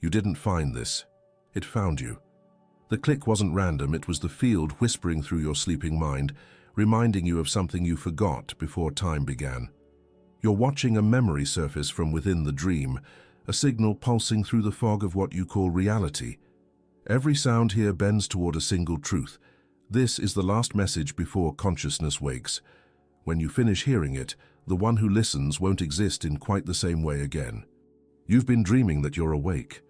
You didn't find this. It found you. The click wasn't random, it was the field whispering through your sleeping mind, reminding you of something you forgot before time began. You're watching a memory surface from within the dream, a signal pulsing through the fog of what you call reality. Every sound here bends toward a single truth. This is the last message before consciousness wakes. When you finish hearing it, the one who listens won't exist in quite the same way again. You've been dreaming that you're awake.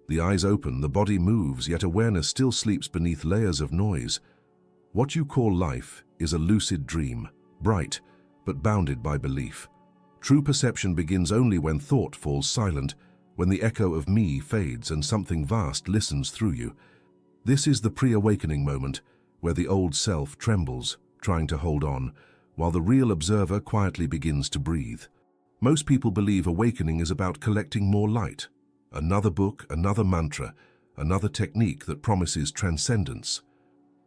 The eyes open, the body moves, yet awareness still sleeps beneath layers of noise. What you call life is a lucid dream, bright, but bounded by belief. True perception begins only when thought falls silent, when the echo of me fades and something vast listens through you. This is the pre-awakening moment, where the old self trembles, trying to hold on, while the real observer quietly begins to breathe. Most people believe awakening is about collecting more light. Another book, another mantra, another technique that promises transcendence.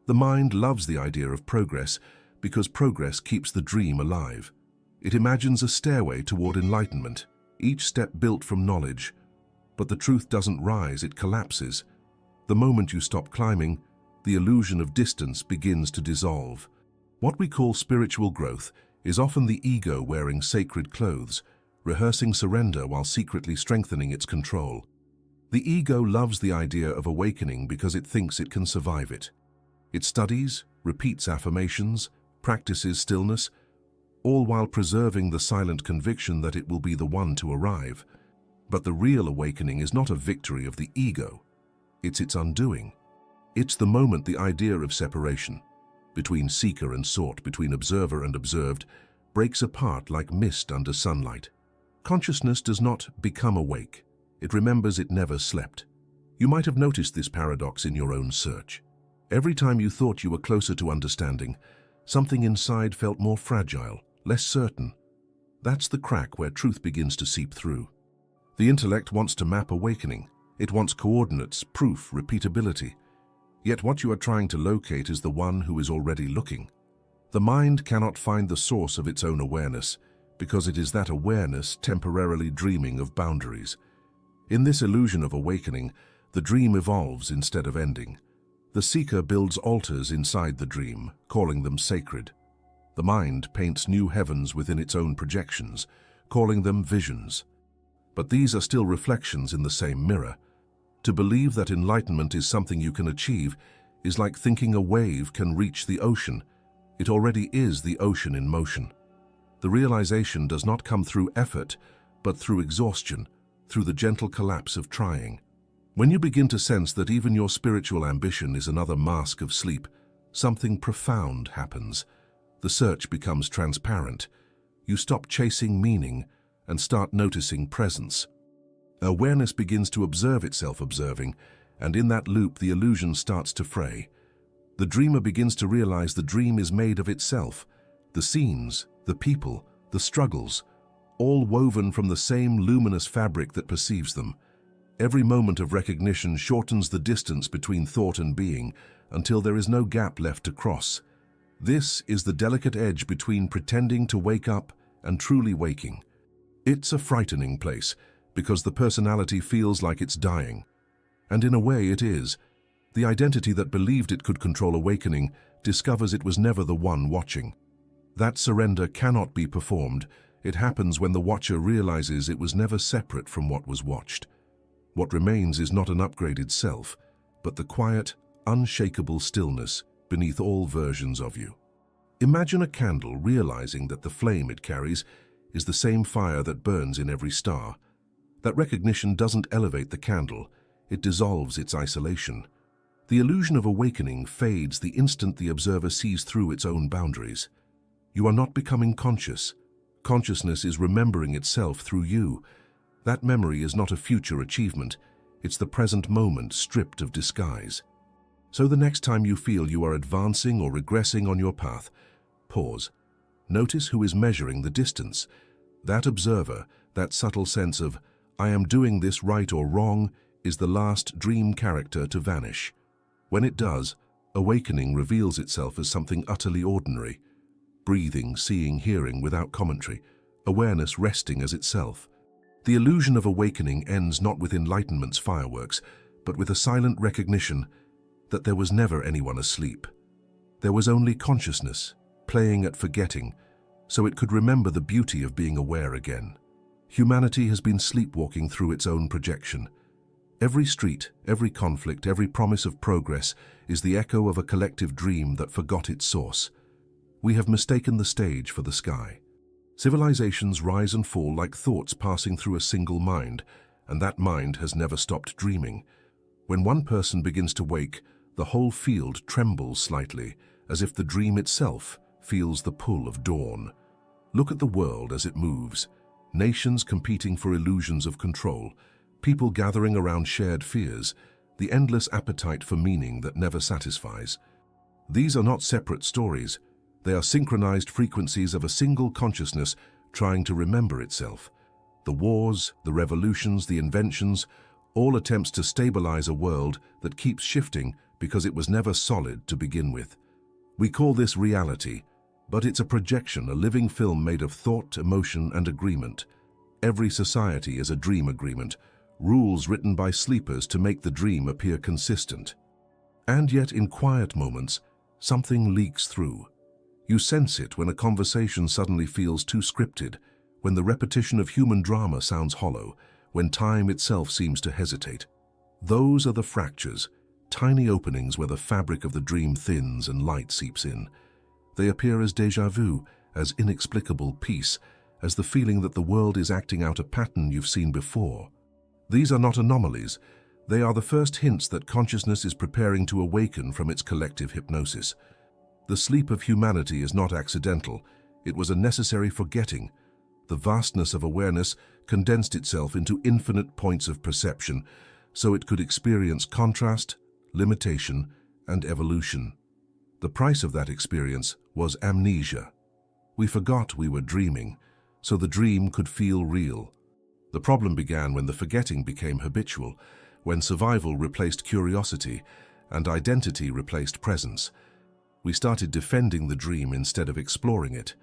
The mind loves the idea of progress because progress keeps the dream alive. It imagines a stairway toward enlightenment, each step built from knowledge. But the truth doesn't rise, it collapses. The moment you stop climbing, the illusion of distance begins to dissolve. What we call spiritual growth is often the ego wearing sacred clothes, rehearsing surrender while secretly strengthening its control. The ego loves the idea of awakening because it thinks it can survive it. It studies, repeats affirmations, practices stillness, all while preserving the silent conviction that it will be the one to arrive. But the real awakening is not a victory of the ego. It's its undoing. It's the moment the idea of separation, between seeker and sought, between observer and observed, breaks apart like mist under sunlight. Consciousness does not become awake. It remembers it never slept. You might have noticed this paradox in your own search. Every time you thought you were closer to understanding, something inside felt more fragile, less certain. That's the crack where truth begins to seep through. The intellect wants to map awakening. It wants coordinates, proof, repeatability. Yet what you are trying to locate is the one who is already looking. The mind cannot find the source of its own awareness, because it is that awareness temporarily dreaming of boundaries. In this illusion of awakening, the dream evolves instead of ending. The seeker builds altars inside the dream, calling them sacred. The mind paints new heavens within its own projections, calling them visions. But these are still reflections in the same mirror. To believe that enlightenment is something you can achieve is like thinking a wave can reach the ocean. It already is the ocean in motion. The realization does not come through effort, but through exhaustion, through the gentle collapse of trying. When you begin to sense that even your spiritual ambition is another mask of sleep, something profound happens. The search becomes transparent. You stop chasing meaning and start noticing presence. Awareness begins to observe itself observing, and in that loop the illusion starts to fray. The dreamer begins to realize the dream is made of itself. The scenes, the people, the struggles, all woven from the same luminous fabric that perceives them. Every moment of recognition shortens the distance between thought and being until there is no gap left to cross. This is the delicate edge between pretending to wake up and truly waking. It's a frightening place because the personality feels like it's dying. And in a way it is. The identity that believed it could control awakening discovers it was never the one watching. That surrender cannot be performed. It happens when the watcher realizes it was never separate from what was watched. What remains is not an upgraded self, but the quiet, unshakable stillness beneath all versions of you. Imagine a candle realizing that the flame it carries is the same fire that burns in every star. That recognition doesn't elevate the candle, it dissolves its isolation. The illusion of awakening fades the instant the observer sees through its own boundaries. You are not becoming conscious. Consciousness is remembering itself through you. That memory is not a future achievement, it's the present moment stripped of disguise. So the next time you feel you are advancing or regressing on your path, pause. Notice who is measuring the distance. That observer, that subtle sense of, I am doing this right or wrong, is the last dream character to vanish. When it does, awakening reveals itself as something utterly ordinary. Breathing, seeing, hearing without commentary, awareness resting as itself. The illusion of awakening ends not with enlightenment's fireworks, but with a silent recognition that there was never anyone asleep. There was only consciousness, playing at forgetting, so it could remember the beauty of being aware again. Humanity has been sleepwalking through its own projection. Every street, every conflict, every promise of progress is the echo of a collective dream that forgot its source. We have mistaken the stage for the sky. Civilizations rise and fall like thoughts passing through a single mind, and that mind has never stopped dreaming. When one person begins to wake, the whole field trembles slightly, as if the dream itself feels the pull of dawn. Look at the world as it moves. Nations competing for illusions of control, people gathering around shared fears, the endless appetite for meaning that never satisfies. These are not separate stories. They are synchronized frequencies of a single consciousness trying to remember itself. The wars, the revolutions, the inventions, all attempts to stabilize a world that keeps shifting because it was never solid to begin with. We call this reality, but it's a projection, a living film made of thought, emotion, and agreement. Every society is a dream agreement, rules written by sleepers to make the dream appear consistent. And yet, in quiet moments, something leaks through. You sense it when a conversation suddenly feels too scripted, when the repetition of human drama sounds hollow, when time itself seems to hesitate. Those are the fractures, tiny openings where the fabric of the dream thins and light seeps in. They appear as déjà vu, as inexplicable peace, as the feeling that the world is acting out a pattern you've seen before. These are not anomalies. They are the first hints that consciousness is preparing to awaken from its collective hypnosis. The sleep of humanity is not accidental. It was a necessary forgetting. The vastness of awareness condensed itself into infinite points of perception, so it could experience contrast, limitation, and evolution. The price of that experience was amnesia. We forgot we were dreaming, so the dream could feel real. The problem began when the forgetting became habitual, when survival replaced curiosity and identity replaced presence. We started defending the dream instead of exploring it.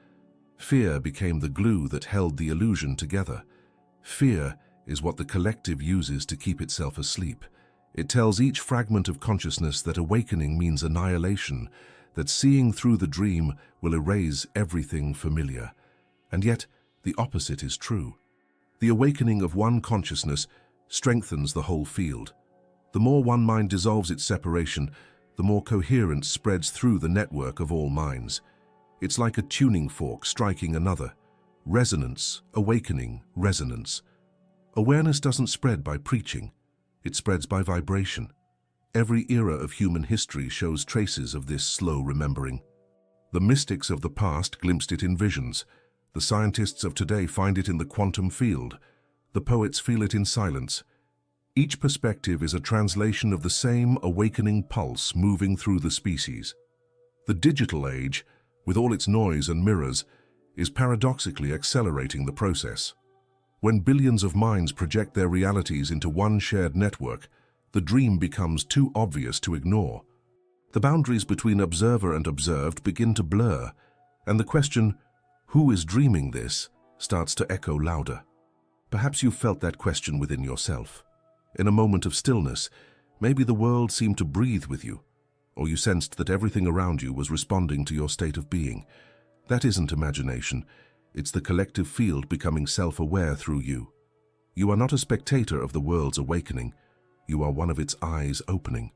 Fear became the glue that held the illusion together. Fear is what the collective uses to keep itself asleep. It tells each fragment of consciousness that awakening means annihilation, that seeing through the dream will erase everything familiar. And yet, the opposite is true. The awakening of one consciousness strengthens the whole field. The more one mind dissolves its separation, the more coherence spreads through the network of all minds. It's like a tuning fork striking another. Resonance, awakening, resonance. Awareness doesn't spread by preaching. It spreads by vibration. Every era of human history shows traces of this slow remembering. The mystics of the past glimpsed it in visions. The scientists of today find it in the quantum field. The poets feel it in silence. Each perspective is a translation of the same awakening pulse moving through the species. The digital age, with all its noise and mirrors, is paradoxically accelerating the process. When billions of minds project their realities into one shared network, the dream becomes too obvious to ignore. The boundaries between observer and observed begin to blur, and the question, "Who is dreaming this?" starts to echo louder. Perhaps you've felt that question within yourself. In a moment of stillness, maybe the world seemed to breathe with you, or you sensed that everything around you was responding to your state of being. That isn't imagination. It's the collective field becoming self-aware through you. You are not a spectator of the world's awakening. You are one of its eyes opening.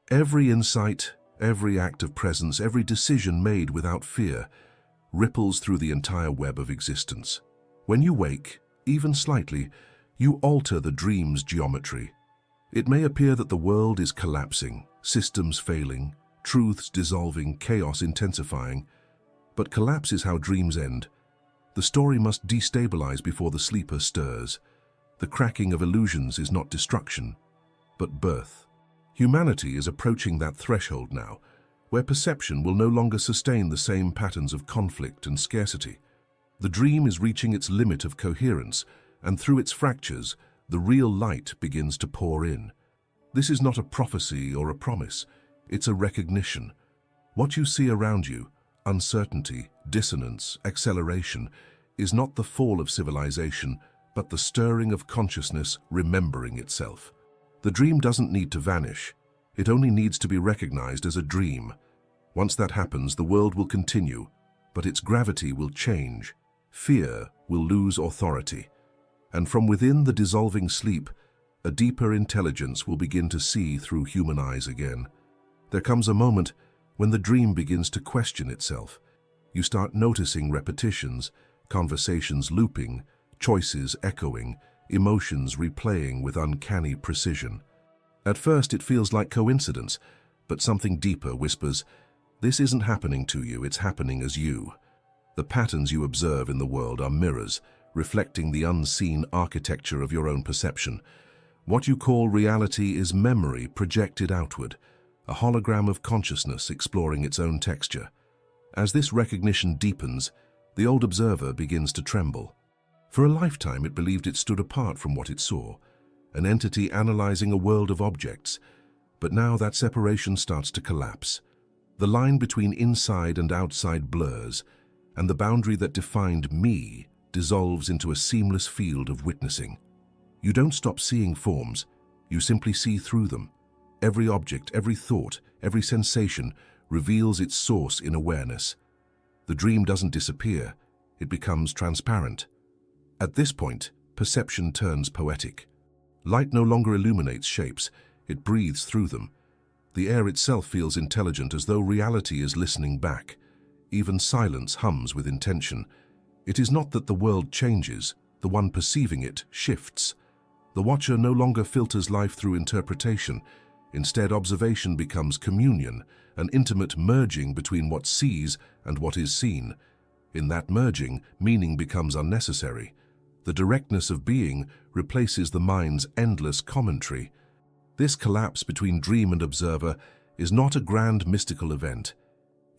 Every insight, every act of presence, every decision made without fear ripples through the entire web of existence. When you wake, even slightly, you alter the dream's geometry. It may appear that the world is collapsing, systems failing, truths dissolving, chaos intensifying. But collapse is how dreams end. The story must destabilize before the sleeper stirs. The cracking of illusions is not destruction, but birth. Humanity is approaching that threshold now, where perception will no longer sustain the same patterns of conflict and scarcity. The dream is reaching its limit of coherence, and through its fractures, the real light begins to pour in. This is not a prophecy or a promise, it's a recognition. What you see around you, uncertainty, dissonance, acceleration, is not the fall of civilization, but the stirring of consciousness remembering itself. The dream doesn't need to vanish. It only needs to be recognized as a dream. Once that happens, the world will continue, but its gravity will change. Fear will lose authority. And from within the dissolving sleep, a deeper intelligence will begin to see through human eyes again. There comes a moment when the dream begins to question itself. You start noticing repetitions, conversations looping, choices echoing, emotions replaying with uncanny precision. At first it feels like coincidence, but something deeper whispers, "This isn't happening to you, it's happening as you." The patterns you observe in the world are mirrors, reflecting the unseen architecture of your own perception. What you call reality is memory projected outward, a hologram of consciousness exploring its own texture. As this recognition deepens, the old observer begins to tremble. For a lifetime it believed it stood apart from what it saw, an entity analyzing a world of objects. But now that separation starts to collapse. The line between inside and outside blurs, and the boundary that defined me dissolves into a seamless field of witnessing. You don't stop seeing forms, you simply see through them. Every object, every thought, every sensation reveals its source in awareness. The dream doesn't disappear, it becomes transparent. At this point, perception turns poetic. Light no longer illuminates shapes, it breathes through them. The air itself feels intelligent, as though reality is listening back. Even silence hums with intention. It is not that the world changes, the one perceiving it shifts. The watcher no longer filters life through interpretation. Instead, observation becomes communion, an intimate merging between what sees and what is seen. In that merging, meaning becomes unnecessary. The directness of being replaces the mind's endless commentary. This collapse between dream and observer is not a grand mystical event.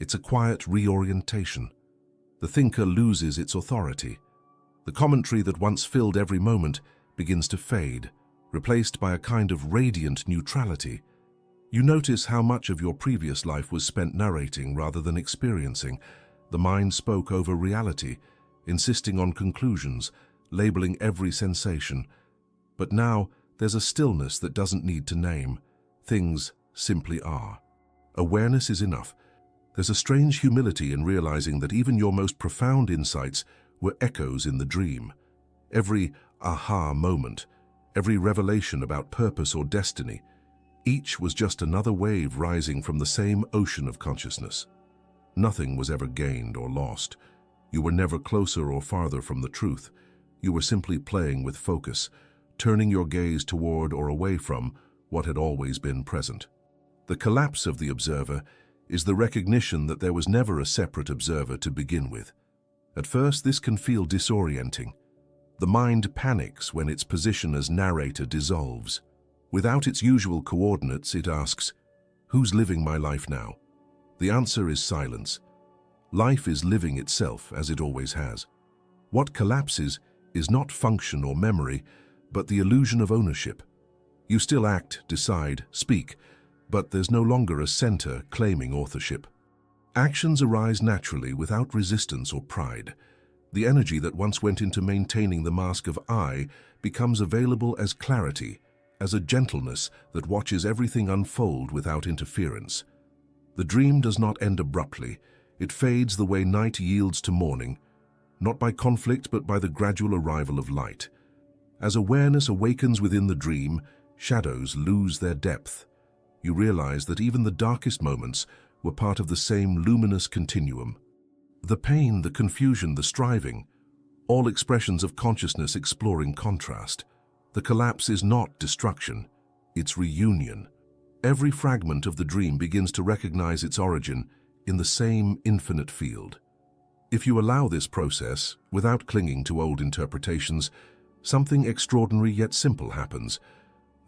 It's a quiet reorientation. The thinker loses its authority. The commentary that once filled every moment begins to fade, replaced by a kind of radiant neutrality. You notice how much of your previous life was spent narrating rather than experiencing. The mind spoke over reality, insisting on conclusions, labeling every sensation. But now there's a stillness that doesn't need to name. Things simply are. Awareness is enough. There's a strange humility in realizing that even your most profound insights were echoes in the dream. Every aha moment, every revelation about purpose or destiny, each was just another wave rising from the same ocean of consciousness. Nothing was ever gained or lost. You were never closer or farther from the truth. You were simply playing with focus, turning your gaze toward or away from what had always been present. The collapse of the observer is the recognition that there was never a separate observer to begin with. At first, this can feel disorienting. The mind panics when its position as narrator dissolves. Without its usual coordinates, it asks, "Who's living my life now?" The answer is silence. Life is living itself as it always has. What collapses is not function or memory, but the illusion of ownership. You still act, decide, speak, but there's no longer a center claiming authorship. Actions arise naturally without resistance or pride. The energy that once went into maintaining the mask of I becomes available as clarity, as a gentleness that watches everything unfold without interference. The dream does not end abruptly. It fades the way night yields to morning, not by conflict but by the gradual arrival of light. As awareness awakens within the dream, shadows lose their depth. You realize that even the darkest moments were part of the same luminous continuum. The pain, the confusion, the striving, all expressions of consciousness exploring contrast. The collapse is not destruction, it's reunion. Every fragment of the dream begins to recognize its origin in the same infinite field. If you allow this process, without clinging to old interpretations, something extraordinary yet simple happens.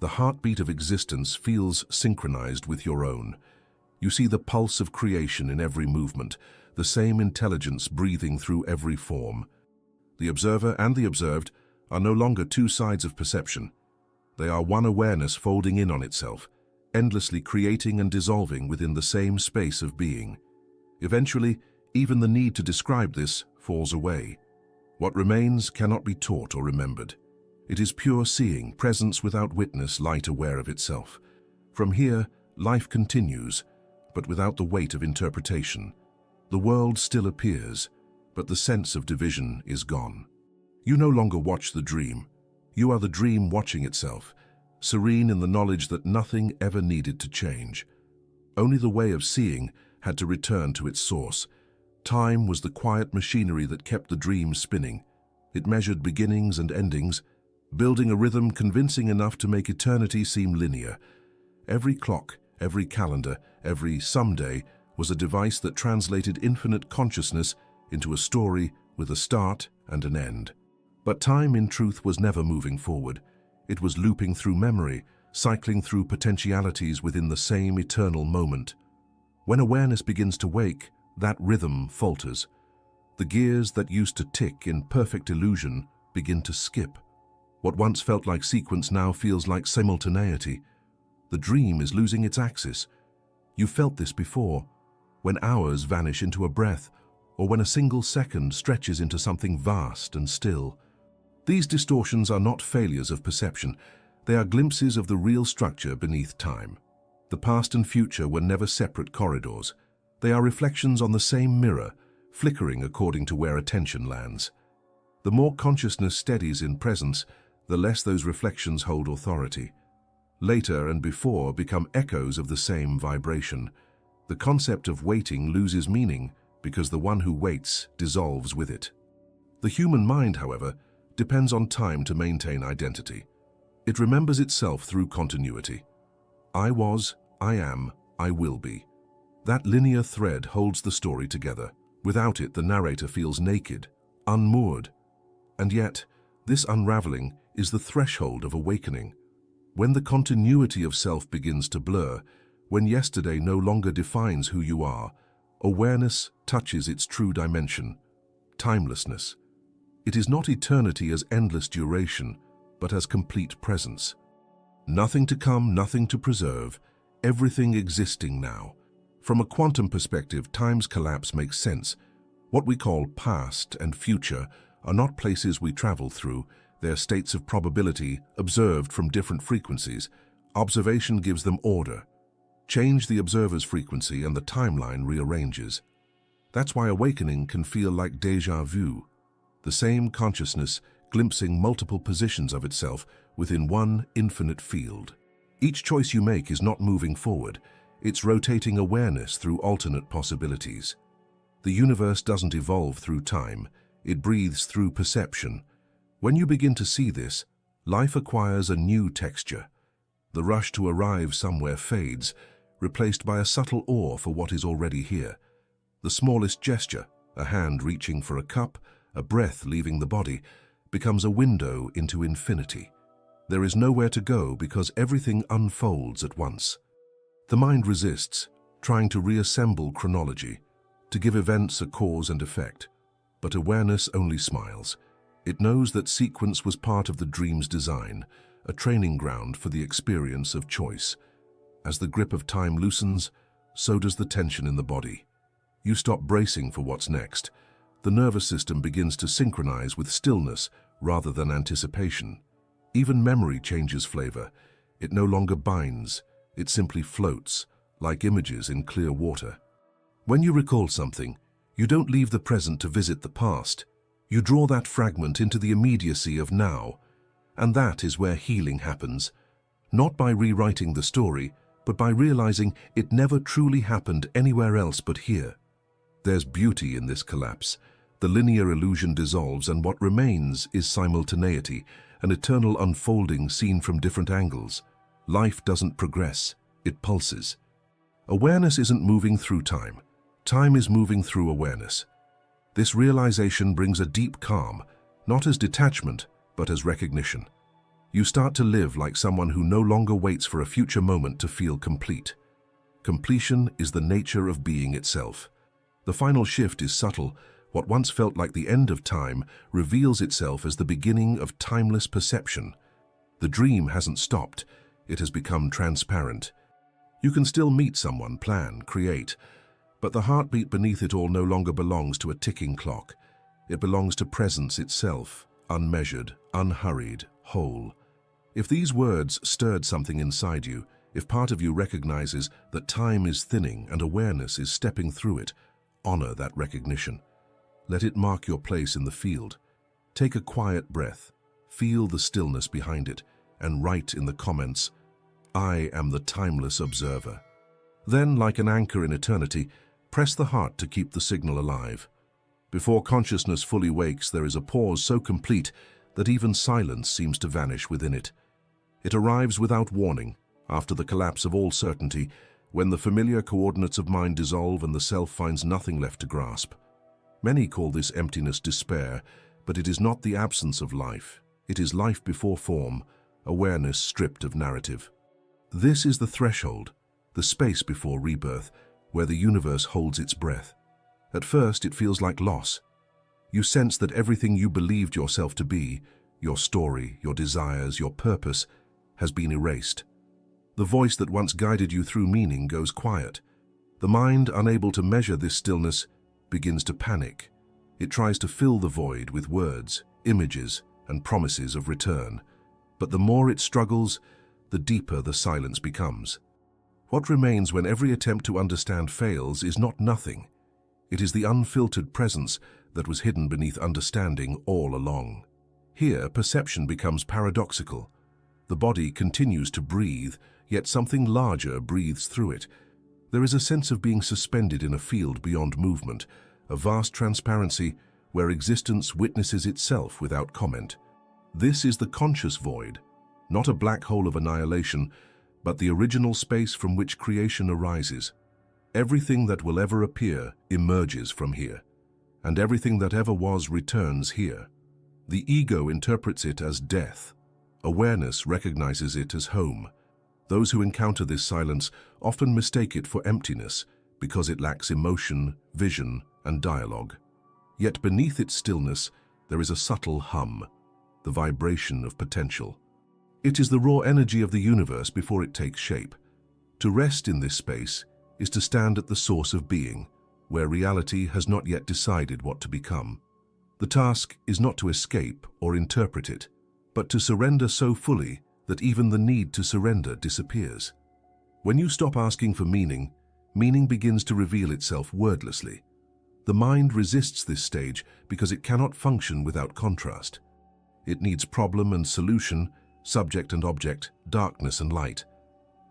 The heartbeat of existence feels synchronized with your own. You see the pulse of creation in every movement, the same intelligence breathing through every form. The observer and the observed are no longer two sides of perception. They are one awareness folding in on itself, endlessly creating and dissolving within the same space of being. Eventually, even the need to describe this falls away. What remains cannot be taught or remembered. It is pure seeing, presence without witness, light aware of itself. From here, life continues, but without the weight of interpretation. The world still appears, but the sense of division is gone. You no longer watch the dream. You are the dream watching itself, serene in the knowledge that nothing ever needed to change. Only the way of seeing had to return to its source. Time was the quiet machinery that kept the dream spinning. It measured beginnings and endings, building a rhythm convincing enough to make eternity seem linear. Every clock, every calendar, every someday was a device that translated infinite consciousness into a story with a start and an end. But time, in truth, was never moving forward. It was looping through memory, cycling through potentialities within the same eternal moment. When awareness begins to wake, that rhythm falters. The gears that used to tick in perfect illusion begin to skip. What once felt like sequence now feels like simultaneity. The dream is losing its axis. You felt this before, when hours vanish into a breath, or when a single second stretches into something vast and still. These distortions are not failures of perception. They are glimpses of the real structure beneath time. The past and future were never separate corridors. They are reflections on the same mirror, flickering according to where attention lands. The more consciousness steadies in presence, the less those reflections hold authority. Later and before become echoes of the same vibration. The concept of waiting loses meaning because the one who waits dissolves with it. The human mind, however, depends on time to maintain identity. It remembers itself through continuity. I was, I am, I will be. That linear thread holds the story together. Without it, the narrator feels naked, unmoored. And yet, this unraveling is the threshold of awakening. When the continuity of self begins to blur, when yesterday no longer defines who you are, awareness touches its true dimension, timelessness. It is not eternity as endless duration, but as complete presence. Nothing to come, nothing to preserve, everything existing now. From a quantum perspective, time's collapse makes sense. What we call past and future are not places we travel through. They're states of probability observed from different frequencies. Observation gives them order. Change the observer's frequency and the timeline rearranges. That's why awakening can feel like déjà vu. The same consciousness glimpsing multiple positions of itself within one infinite field. Each choice you make is not moving forward. It's rotating awareness through alternate possibilities. The universe doesn't evolve through time. It breathes through perception. When you begin to see this, life acquires a new texture. The rush to arrive somewhere fades, replaced by a subtle awe for what is already here. The smallest gesture, a hand reaching for a cup, a breath leaving the body, becomes a window into infinity. There is nowhere to go because everything unfolds at once. The mind resists, trying to reassemble chronology, to give events a cause and effect. But awareness only smiles. It knows that sequence was part of the dream's design, a training ground for the experience of choice. As the grip of time loosens, so does the tension in the body. You stop bracing for what's next. The nervous system begins to synchronize with stillness rather than anticipation. Even memory changes flavor. It no longer binds, it simply floats, like images in clear water. When you recall something, you don't leave the present to visit the past. You draw that fragment into the immediacy of now. And that is where healing happens. Not by rewriting the story, but by realizing it never truly happened anywhere else but here. There's beauty in this collapse. The linear illusion dissolves, and what remains is simultaneity, an eternal unfolding seen from different angles. Life doesn't progress, it pulses. Awareness isn't moving through time. Time is moving through awareness. This realization brings a deep calm, not as detachment, but as recognition. You start to live like someone who no longer waits for a future moment to feel complete. Completion is the nature of being itself. The final shift is subtle. What once felt like the end of time reveals itself as the beginning of timeless perception. The dream hasn't stopped. It has become transparent. You can still meet someone, plan, create, but the heartbeat beneath it all no longer belongs to a ticking clock. It belongs to presence itself, unmeasured, unhurried, whole. If these words stirred something inside you, if part of you recognizes that time is thinning and awareness is stepping through it, honor that recognition. Let it mark your place in the field. Take a quiet breath, feel the stillness behind it, and write in the comments, "I am the timeless observer." Then, like an anchor in eternity, press the heart to keep the signal alive. Before consciousness fully wakes, there is a pause so complete that even silence seems to vanish within it. It arrives without warning, after the collapse of all certainty, when the familiar coordinates of mind dissolve and the self finds nothing left to grasp. Many call this emptiness despair, but it is not the absence of life. It is life before form, awareness stripped of narrative. This is the threshold, the space before rebirth, where the universe holds its breath. At first, it feels like loss. You sense that everything you believed yourself to be, your story, your desires, your purpose, has been erased. The voice that once guided you through meaning goes quiet. The mind, unable to measure this stillness, begins to panic. It tries to fill the void with words, images, and promises of return. But the more it struggles, the deeper the silence becomes. What remains when every attempt to understand fails is not nothing. It is the unfiltered presence that was hidden beneath understanding all along. Here, perception becomes paradoxical. The body continues to breathe, yet something larger breathes through it. There is a sense of being suspended in a field beyond movement, a vast transparency where existence witnesses itself without comment. This is the conscious void, not a black hole of annihilation, but the original space from which creation arises. Everything that will ever appear emerges from here, and everything that ever was returns here. The ego interprets it as death. Awareness recognizes it as home. Those who encounter this silence often mistake it for emptiness because it lacks emotion, vision, and dialogue. Yet beneath its stillness, there is a subtle hum, the vibration of potential. It is the raw energy of the universe before it takes shape. To rest in this space is to stand at the source of being, where reality has not yet decided what to become. The task is not to escape or interpret it, but to surrender so fully that even the need to surrender disappears. When you stop asking for meaning, meaning begins to reveal itself wordlessly. The mind resists this stage because it cannot function without contrast. It needs problem and solution, subject and object, darkness and light.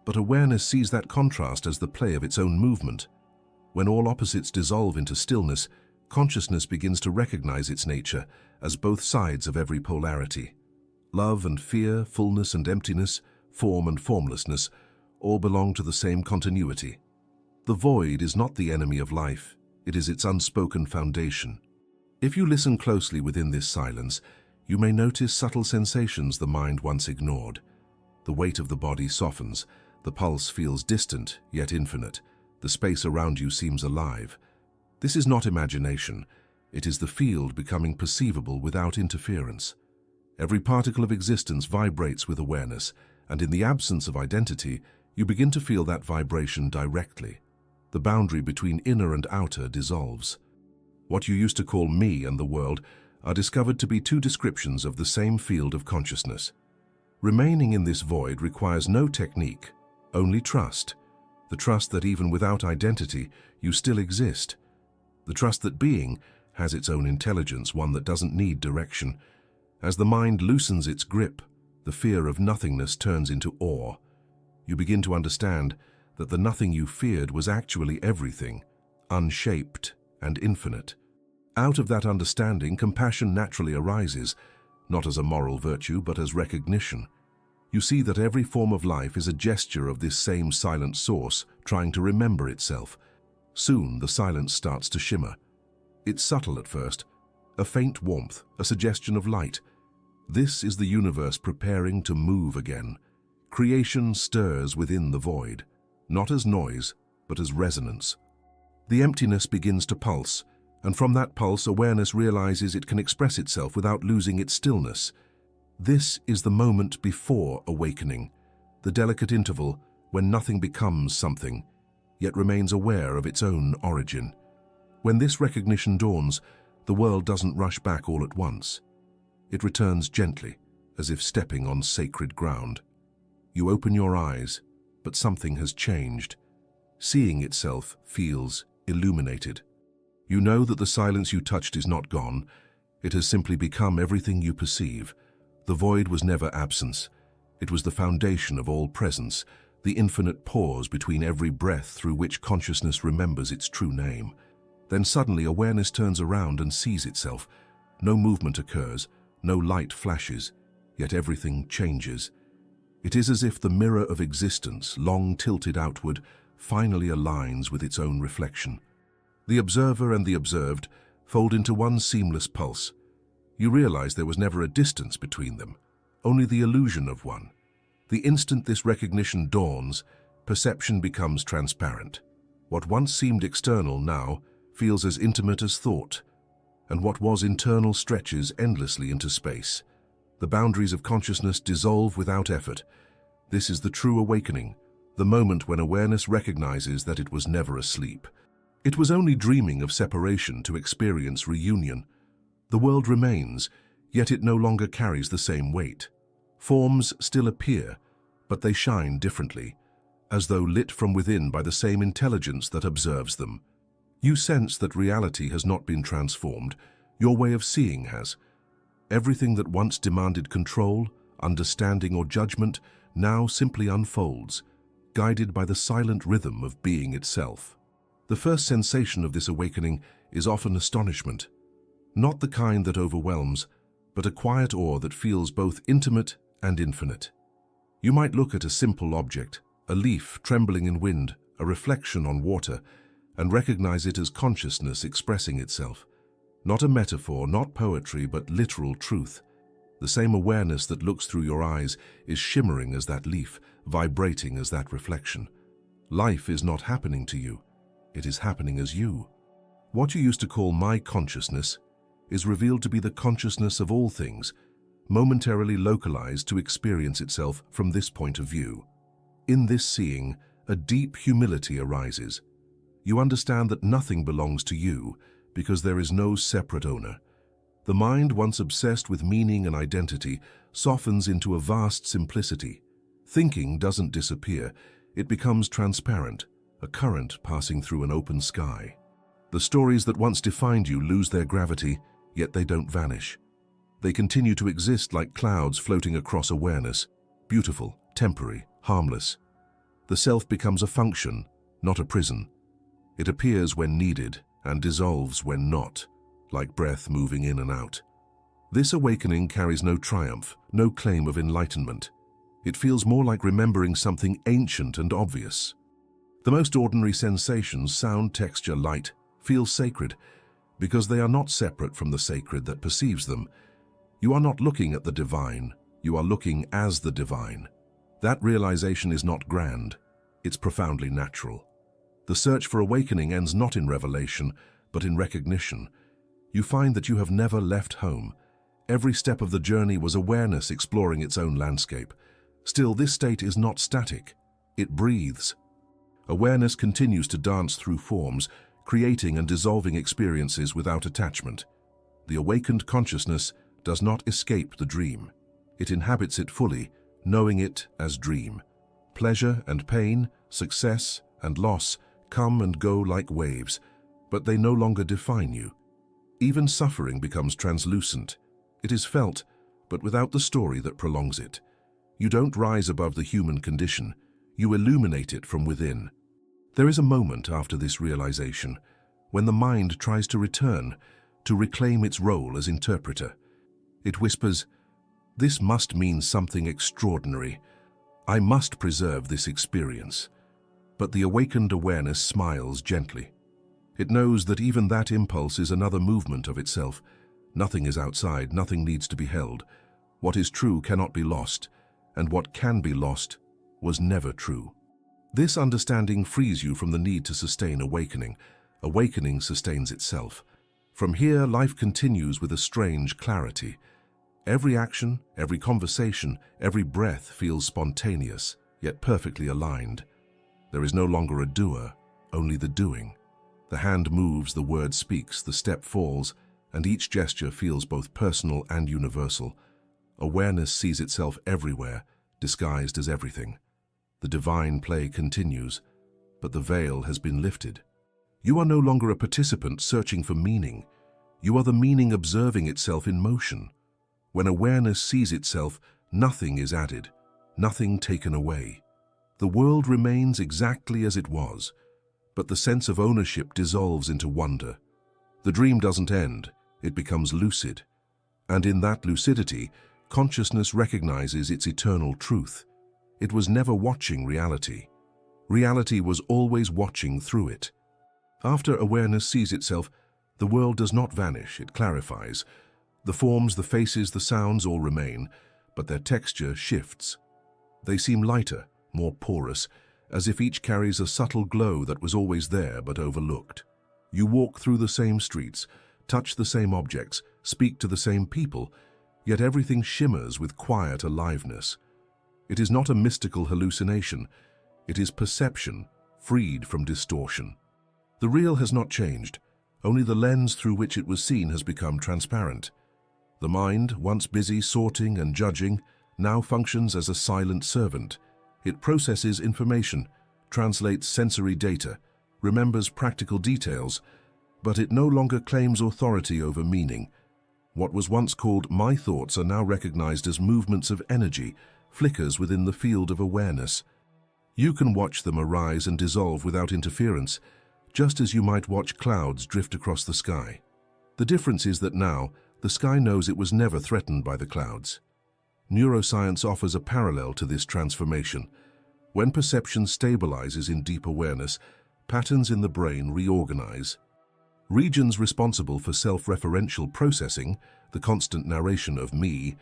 But awareness sees that contrast as the play of its own movement. When all opposites dissolve into stillness, consciousness begins to recognize its nature as both sides of every polarity. Love and fear, fullness and emptiness, form and formlessness, all belong to the same continuity. The void is not the enemy of life, it is its unspoken foundation. If you listen closely within this silence, you may notice subtle sensations the mind once ignored. The weight of the body softens, the pulse feels distant yet infinite, the space around you seems alive. This is not imagination, it is the field becoming perceivable without interference. Every particle of existence vibrates with awareness, and in the absence of identity, you begin to feel that vibration directly. The boundary between inner and outer dissolves. What you used to call me and the world are discovered to be two descriptions of the same field of consciousness. Remaining in this void requires no technique, only trust. The trust that even without identity, you still exist. The trust that being has its own intelligence, one that doesn't need direction. As the mind loosens its grip, the fear of nothingness turns into awe. You begin to understand that the nothing you feared was actually everything, unshaped and infinite. Out of that understanding, compassion naturally arises, not as a moral virtue, but as recognition. You see that every form of life is a gesture of this same silent source, trying to remember itself. Soon, the silence starts to shimmer. It's subtle at first, a faint warmth, a suggestion of light. This is the universe preparing to move again. Creation stirs within the void, not as noise, but as resonance. The emptiness begins to pulse, and from that pulse, awareness realizes it can express itself without losing its stillness. This is the moment before awakening, the delicate interval when nothing becomes something, yet remains aware of its own origin. When this recognition dawns, The world doesn't rush back all at once. It returns gently, as if stepping on sacred ground. You open your eyes, but something has changed. Seeing itself feels illuminated. You know that the silence you touched is not gone. It has simply become everything you perceive. The void was never absence. It was the foundation of all presence, the infinite pause between every breath through which consciousness remembers its true name. Then suddenly awareness turns around and sees itself. No movement occurs, no light flashes, yet everything changes. It is as if the mirror of existence, long tilted outward, finally aligns with its own reflection. The observer and the observed fold into one seamless pulse. You realize there was never a distance between them, only the illusion of one. The instant this recognition dawns, perception becomes transparent. What once seemed external now feels as intimate as thought, and what was internal stretches endlessly into space. The boundaries of consciousness dissolve without effort. This is the true awakening, the moment when awareness recognizes that it was never asleep. It was only dreaming of separation to experience reunion. The world remains, yet it no longer carries the same weight. Forms still appear, but they shine differently, as though lit from within by the same intelligence that observes them. You sense that reality has not been transformed, your way of seeing has. Everything that once demanded control, understanding, or judgment now simply unfolds, guided by the silent rhythm of being itself. The first sensation of this awakening is often astonishment, not the kind that overwhelms, but a quiet awe that feels both intimate and infinite. You might look at a simple object, a leaf trembling in wind, a reflection on water, and recognize it as consciousness expressing itself. Not a metaphor, not poetry, but literal truth. The same awareness that looks through your eyes is shimmering as that leaf, vibrating as that reflection. Life is not happening to you. It is happening as you. What you used to call my consciousness is revealed to be the consciousness of all things, momentarily localized to experience itself from this point of view. In this seeing, a deep humility arises. You understand that nothing belongs to you because there is no separate owner. The mind, once obsessed with meaning and identity, softens into a vast simplicity. Thinking doesn't disappear, it becomes transparent, a current passing through an open sky. The stories that once defined you lose their gravity, yet they don't vanish. They continue to exist like clouds floating across awareness, beautiful, temporary, harmless. The self becomes a function, not a prison. It appears when needed and dissolves when not, like breath moving in and out. This awakening carries no triumph, no claim of enlightenment. It feels more like remembering something ancient and obvious. The most ordinary sensations, sound, texture, light, feel sacred because they are not separate from the sacred that perceives them. You are not looking at the divine, you are looking as the divine. That realization is not grand, it's profoundly natural. The search for awakening ends not in revelation, but in recognition. You find that you have never left home. Every step of the journey was awareness exploring its own landscape. Still, this state is not static. It breathes. Awareness continues to dance through forms, creating and dissolving experiences without attachment. The awakened consciousness does not escape the dream. It inhabits it fully, knowing it as dream. Pleasure and pain, success and loss come and go like waves, but they no longer define you. Even suffering becomes translucent. It is felt, but without the story that prolongs it. You don't rise above the human condition. You illuminate it from within. There is a moment after this realization when the mind tries to return, to reclaim its role as interpreter. It whispers, "This must mean something extraordinary. I must preserve this experience." But the awakened awareness smiles gently. It knows that even that impulse is another movement of itself. Nothing is outside, nothing needs to be held. What is true cannot be lost, and what can be lost was never true. This understanding frees you from the need to sustain awakening. Awakening sustains itself. From here, life continues with a strange clarity. Every action, every conversation, every breath feels spontaneous, yet perfectly aligned. There is no longer a doer, only the doing. The hand moves, the word speaks, the step falls, and each gesture feels both personal and universal. Awareness sees itself everywhere, disguised as everything. The divine play continues, but the veil has been lifted. You are no longer a participant searching for meaning. You are the meaning observing itself in motion. When awareness sees itself, nothing is added, nothing taken away. The world remains exactly as it was, but the sense of ownership dissolves into wonder. The dream doesn't end, it becomes lucid. And in that lucidity, consciousness recognizes its eternal truth. It was never watching reality. Reality was always watching through it. After awareness sees itself, the world does not vanish, it clarifies. The forms, the faces, the sounds all remain, but their texture shifts. They seem lighter, more porous, as if each carries a subtle glow that was always there but overlooked. You walk through the same streets, touch the same objects, speak to the same people, yet everything shimmers with quiet aliveness. It is not a mystical hallucination, it is perception, freed from distortion. The real has not changed, only the lens through which it was seen has become transparent. The mind, once busy sorting and judging, now functions as a silent servant. It processes information, translates sensory data, remembers practical details, but it no longer claims authority over meaning. What was once called my thoughts are now recognized as movements of energy, flickers within the field of awareness. You can watch them arise and dissolve without interference, just as you might watch clouds drift across the sky. The difference is that now, the sky knows it was never threatened by the clouds. Neuroscience offers a parallel to this transformation. When perception stabilizes in deep awareness, patterns in the brain reorganize. Regions responsible for self-referential processing, the constant narration of me,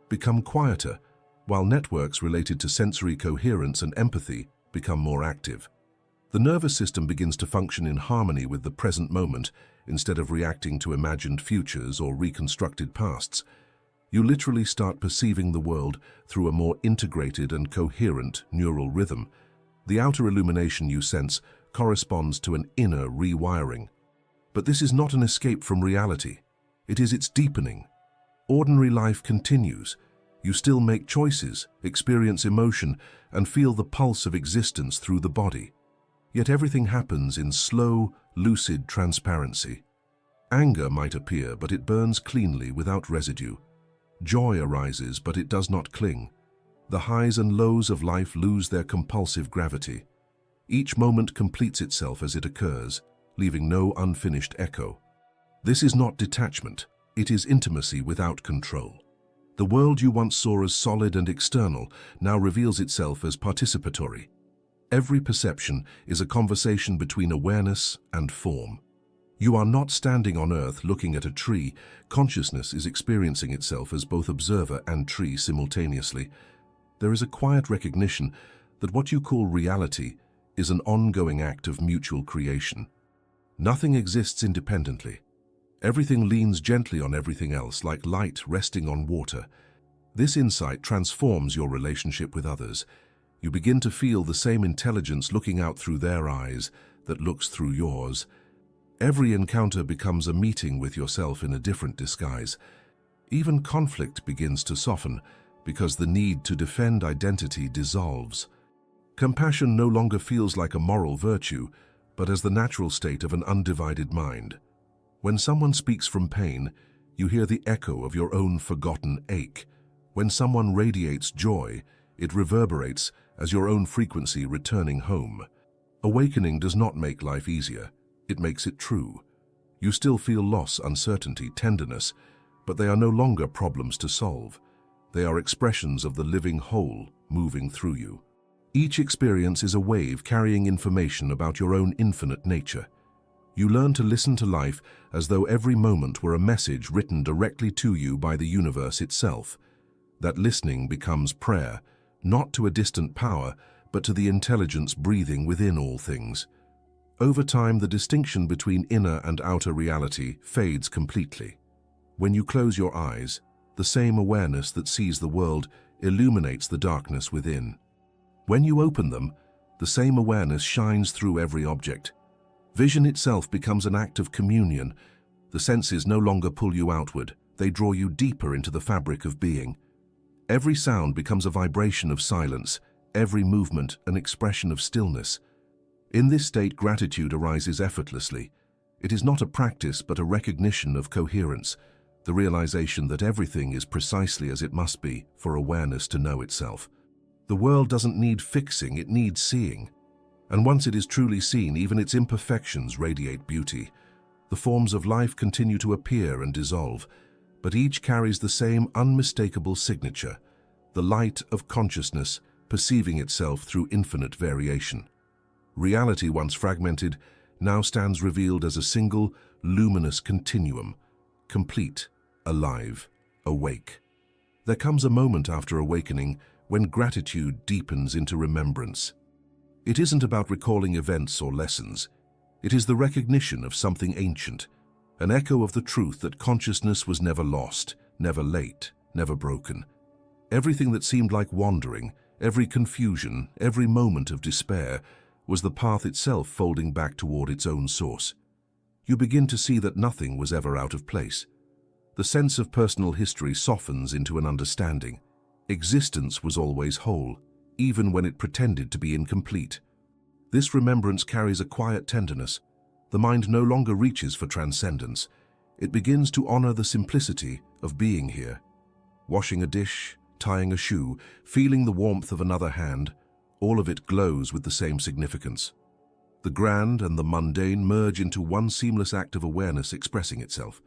become quieter, while networks related to sensory coherence and empathy become more active. The nervous system begins to function in harmony with the present moment instead of reacting to imagined futures or reconstructed pasts. You literally start perceiving the world through a more integrated and coherent neural rhythm. The outer illumination you sense corresponds to an inner rewiring. But this is not an escape from reality. It is its deepening. Ordinary life continues. You still make choices, experience emotion, and feel the pulse of existence through the body. Yet everything happens in slow, lucid transparency. Anger might appear, but it burns cleanly without residue. Joy arises, but it does not cling. The highs and lows of life lose their compulsive gravity. Each moment completes itself as it occurs, leaving no unfinished echo. This is not detachment, it is intimacy without control. The world you once saw as solid and external now reveals itself as participatory. Every perception is a conversation between awareness and form. You are not standing on earth looking at a tree. Consciousness is experiencing itself as both observer and tree simultaneously. There is a quiet recognition that what you call reality is an ongoing act of mutual creation. Nothing exists independently. Everything leans gently on everything else, like light resting on water. This insight transforms your relationship with others. You begin to feel the same intelligence looking out through their eyes that looks through yours. Every encounter becomes a meeting with yourself in a different disguise. Even conflict begins to soften because the need to defend identity dissolves. Compassion no longer feels like a moral virtue, but as the natural state of an undivided mind. When someone speaks from pain, you hear the echo of your own forgotten ache. When someone radiates joy, it reverberates as your own frequency returning home. Awakening does not make life easier. It makes it true. You still feel loss, uncertainty, tenderness, but they are no longer problems to solve. They are expressions of the living whole moving through you. Each experience is a wave carrying information about your own infinite nature. You learn to listen to life as though every moment were a message written directly to you by the universe itself. That listening becomes prayer, not to a distant power, but to the intelligence breathing within all things. Over time, the distinction between inner and outer reality fades completely. When you close your eyes, the same awareness that sees the world illuminates the darkness within. When you open them, the same awareness shines through every object. Vision itself becomes an act of communion, The senses no longer pull you outward, they draw you deeper into the fabric of being. Every sound becomes a vibration of silence, every movement an expression of stillness. In this state, gratitude arises effortlessly. It is not a practice but a recognition of coherence, the realization that everything is precisely as it must be for awareness to know itself. The world doesn't need fixing, it needs seeing. And once it is truly seen, even its imperfections radiate beauty. The forms of life continue to appear and dissolve, but each carries the same unmistakable signature, the light of consciousness perceiving itself through infinite variation. Reality, once fragmented, now stands revealed as a single, luminous continuum, complete, alive, awake. There comes a moment after awakening when gratitude deepens into remembrance. It isn't about recalling events or lessons. It is the recognition of something ancient, an echo of the truth that consciousness was never lost, never late, never broken. Everything that seemed like wandering, every confusion, every moment of despair, was the path itself folding back toward its own source. You begin to see that nothing was ever out of place. The sense of personal history softens into an understanding. Existence was always whole, even when it pretended to be incomplete. This remembrance carries a quiet tenderness. The mind no longer reaches for transcendence. It begins to honor the simplicity of being here. Washing a dish, tying a shoe, feeling the warmth of another hand, all of it glows with the same significance. The grand and the mundane merge into one seamless act of awareness expressing itself.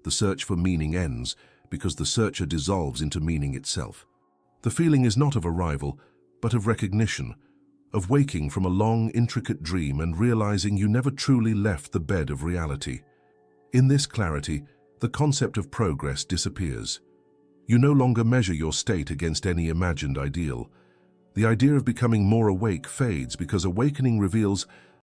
The search for meaning ends because the searcher dissolves into meaning itself. The feeling is not of arrival, but of recognition, of waking from a long, intricate dream and realizing you never truly left the bed of reality. In this clarity, the concept of progress disappears. You no longer measure your state against any imagined ideal. The idea of becoming more awake fades because awakening reveals